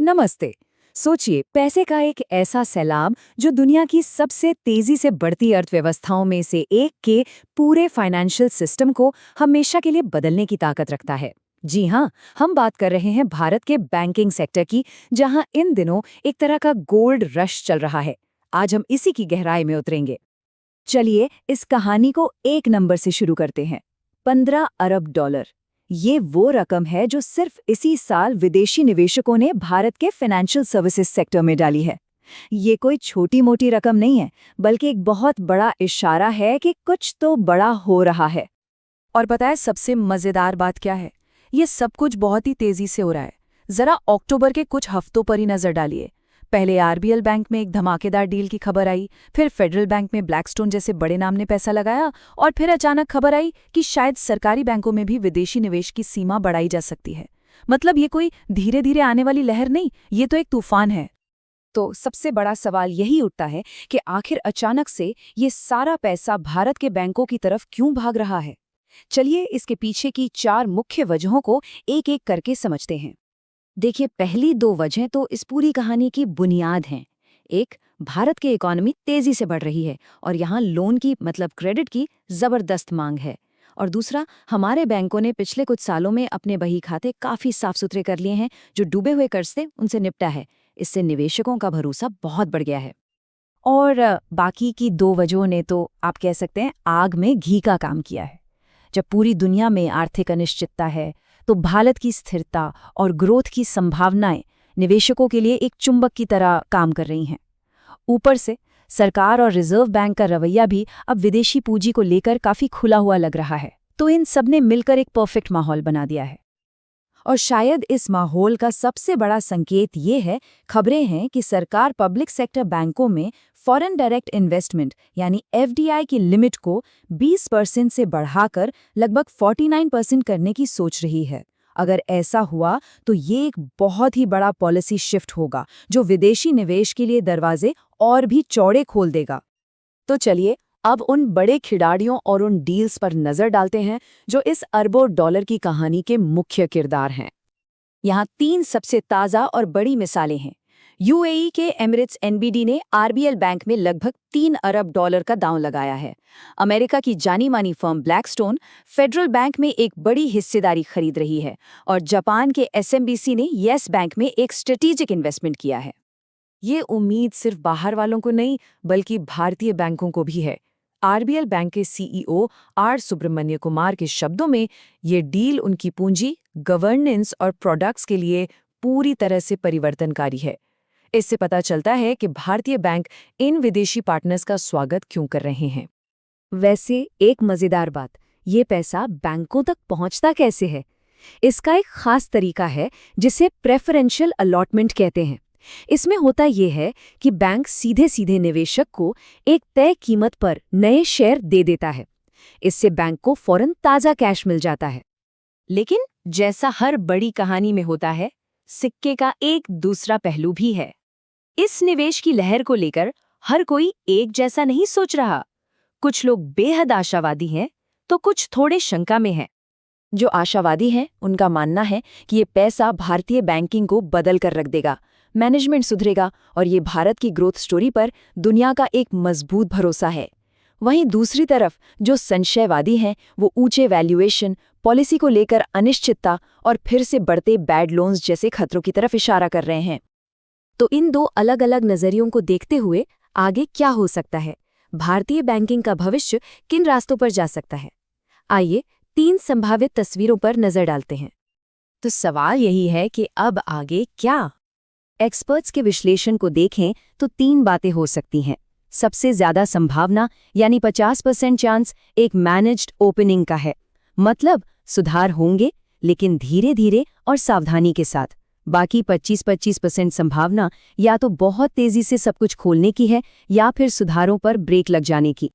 नमस्ते। सोचिए, पैसे का एक ऐसा सैलाब जो दुनिया की सबसे तेजी से बढ़ती अर्थव्यवस्थाओं में से एक के पूरे फाइनेंशियल सिस्टम को हमेशा के लिए बदलने की ताकत रखता है। जी हाँ, हम बात कर रहे हैं भारत के बैंकिंग सेक्टर की, जहां इन दिनों एक तरह का गोल्ड रश चल रहा है। आज हम इसी की गहराई में उतरेंगे। चलिए इस कहानी को एक नंबर से शुरू करते हैं। 15 अरब डॉलर। ये वो रकम है जो सिर्फ इसी साल विदेशी निवेशकों ने भारत के फाइनेंशियल सर्विसेज सेक्टर में डाली है। ये कोई छोटी मोटी रकम नहीं है, बल्कि एक बहुत बड़ा इशारा है कि कुछ तो बड़ा हो रहा है। और पता है सबसे मजेदार बात क्या है? ये सब कुछ बहुत ही तेजी से हो रहा है। जरा अक्टूबर के कुछ हफ्तों पर ही नजर डालिए। पहले आरबीएल बैंक में एक धमाकेदार डील की खबर आई, फिर फेडरल बैंक में ब्लैकस्टोन जैसे बड़े नाम ने पैसा लगाया, और फिर अचानक खबर आई कि शायद सरकारी बैंकों में भी विदेशी निवेश की सीमा बढ़ाई जा सकती है। मतलब ये कोई धीरे धीरे आने वाली लहर नहीं, ये तो एक तूफान है। तो सबसे बड़ा सवाल यही उठता है कि आखिर अचानक से ये सारा पैसा भारत के बैंकों की तरफ क्यों भाग रहा है। चलिए इसके पीछे की 4 मुख्य वजहों को एक एक करके समझते हैं। देखिए, पहली 2 वजहें तो इस पूरी कहानी की बुनियाद हैं। एक, भारत की इकोनॉमी तेजी से बढ़ रही है और यहाँ लोन की मतलब क्रेडिट की जबरदस्त मांग है। और दूसरा, हमारे बैंकों ने पिछले कुछ सालों में अपने बही खाते काफी साफ सुथरे कर लिए हैं, जो डूबे हुए कर्ज थे उनसे निपटा है। इससे निवेशकों का भरोसा बहुत बढ़ गया है। और बाकी की 2 वजहों ने तो आप कह सकते हैं आग में घी का काम किया है। जब पूरी दुनिया में आर्थिक अनिश्चितता है, तो भारत की स्थिरता और ग्रोथ की संभावनाएं निवेशकों के लिए एक चुंबक की तरह काम कर रही हैं। ऊपर से सरकार और रिजर्व बैंक का रवैया भी अब विदेशी पूंजी को लेकर काफी खुला हुआ लग रहा है। तो इन सब ने मिलकर एक परफेक्ट माहौल बना दिया है। और शायद इस माहौल का सबसे बड़ा संकेत ये है, खबरें हैं कि सरकार पब्लिक सेक्टर बैंकों में फॉरेन डायरेक्ट इन्वेस्टमेंट यानी एफडीआई की लिमिट को 20% से बढ़ाकर लगभग 49% करने की सोच रही है। अगर ऐसा हुआ तो ये एक बहुत ही बड़ा पॉलिसी शिफ्ट होगा, जो विदेशी निवेश के लिए दरवाजे और भी चौड़े खोल देगा। तो चलिए अब उन बड़े खिलाड़ियों और उन डील्स पर नजर डालते हैं जो इस अरबों डॉलर की कहानी के मुख्य किरदार हैं। यहाँ 3 सबसे ताज़ा और बड़ी मिसालें हैं। यूएई के एमिरेट्स एनबीडी ने आरबीएल बैंक में लगभग 3 अरब डॉलर का दांव लगाया है। अमेरिका की जानी मानी फर्म ब्लैकस्टोन फेडरल बैंक में एक बड़ी हिस्सेदारी खरीद रही है। और जापान के एसएमबीसी ने येस बैंक में एक स्ट्रेटेजिक इन्वेस्टमेंट किया है। ये उम्मीद सिर्फ बाहर वालों को नहीं, बल्कि भारतीय बैंकों को भी है। आरबीएल बैंक के सीईओ आर सुब्रमण्य कुमार के शब्दों में, ये डील उनकी पूंजी, गवर्नेंस और प्रोडक्ट्स के लिए पूरी तरह से परिवर्तनकारी है। इससे पता चलता है कि भारतीय बैंक इन विदेशी पार्टनर्स का स्वागत क्यों कर रहे हैं। वैसे एक मजेदार बात, ये पैसा बैंकों तक पहुंचता कैसे है? इसका एक खास तरीका है जिसे प्रेफरेंशियल अलॉटमेंट कहते हैं। इसमें होता यह है कि बैंक सीधे सीधे निवेशक को एक तय कीमत पर नए शेयर दे देता है। इससे बैंक को फौरन ताज़ा कैश मिल जाता है। लेकिन जैसा हर बड़ी कहानी में होता है, सिक्के का एक दूसरा पहलू भी है। इस निवेश की लहर को लेकर हर कोई एक जैसा नहीं सोच रहा। कुछ लोग बेहद आशावादी हैं, तो कुछ थोड़े शंका में हैं। जो आशावादी हैं, उनका मानना है कि ये पैसा भारतीय बैंकिंग को बदल कर रख देगा, मैनेजमेंट सुधरेगा और ये भारत की ग्रोथ स्टोरी पर दुनिया का एक मजबूत भरोसा है। वहीं दूसरी तरफ जो संशयवादी हैं, वो ऊंचे वैल्यूएशन, पॉलिसी को लेकर अनिश्चितता और फिर से बढ़ते बैड लोन्स जैसे खतरों की तरफ इशारा कर रहे हैं। तो इन 2 अलग अलग नजरियों को देखते हुए आगे क्या हो सकता है? भारतीय बैंकिंग का भविष्य किन रास्तों पर जा सकता है? आइए 3 संभावित तस्वीरों पर नजर डालते हैं। तो सवाल यही है कि अब आगे क्या? एक्सपर्ट्स के विश्लेषण को देखें तो 3 बातें हो सकती हैं। सबसे ज्यादा संभावना यानी 50% चांस एक मैनेज्ड ओपनिंग का है। मतलब सुधार होंगे, लेकिन धीरे धीरे और सावधानी के साथ। बाकी 25% संभावना या तो बहुत तेजी से सब कुछ खोलने की है, या फिर सुधारों पर ब्रेक लग जाने की।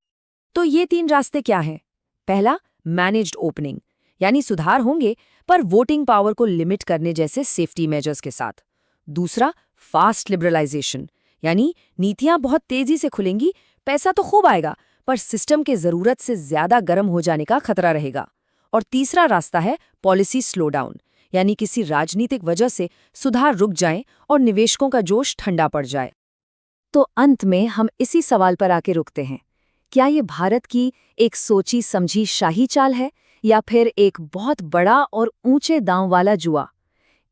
तो ये 3 रास्ते क्या हैं? पहला, मैनेज्ड ओपनिंग, यानी सुधार होंगे पर वोटिंग पावर को लिमिट करने जैसे सेफ्टी मेजर्स के साथ। दूसरा, फास्ट लिबरलाइजेशन, यानी नीतियां बहुत तेजी से खुलेंगी, पैसा तो खूब आएगा, पर सिस्टम के जरूरत से ज्यादा गर्म हो जाने का खतरा रहेगा। और तीसरा रास्ता है पॉलिसी स्लो डाउन, यानी किसी राजनीतिक वजह से सुधार रुक जाए और निवेशकों का जोश ठंडा पड़ जाए। तो अंत में हम इसी सवाल पर आके रुकते हैं, क्या ये भारत की एक सोची समझी शाही चाल है या फिर एक बहुत बड़ा और ऊंचे दांव वाला जुआ?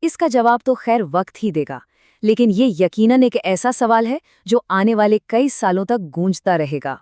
इसका जवाब तो खैर वक्त ही देगा, लेकिन ये यकीनन एक ऐसा सवाल है जो आने वाले कई सालों तक गूंजता रहेगा।